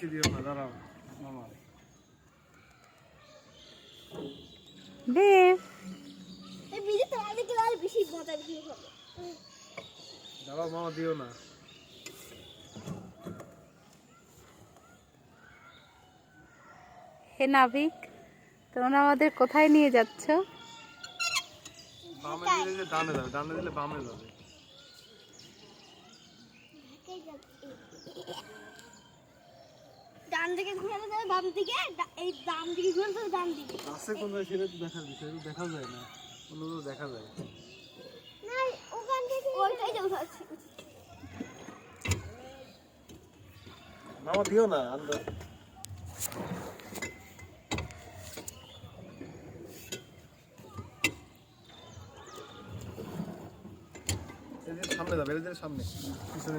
বেশি দিও না, দাঁড়াও মামা। দেব এই ভিডিও তো আগে গেলে আর বেশি মজা বেশি হবে। দাঁড়াও মামা, দিও না। হে নাবিক, তোমরা আমাদের কোথায় নিয়ে যাচ্ছ? বামে দিলে যে ডানে যাবে, ডানে দিলে বামে যাবে। ডান দিকে ঘুরানো যাবে, বাম দিকে, এই বাম দিকে ঘুরানো যাবে, ডান দিকে। আছে কোন সেটা তো দেখার বিষয়, এটা দেখা যায় না, অন্য তো দেখা যায়। না, ওখান থেকে ওইটাই যাবো ভাবছি। মামা দিও না আন্দাজ। সামনে যাবে, এদের সামনে, পিছনে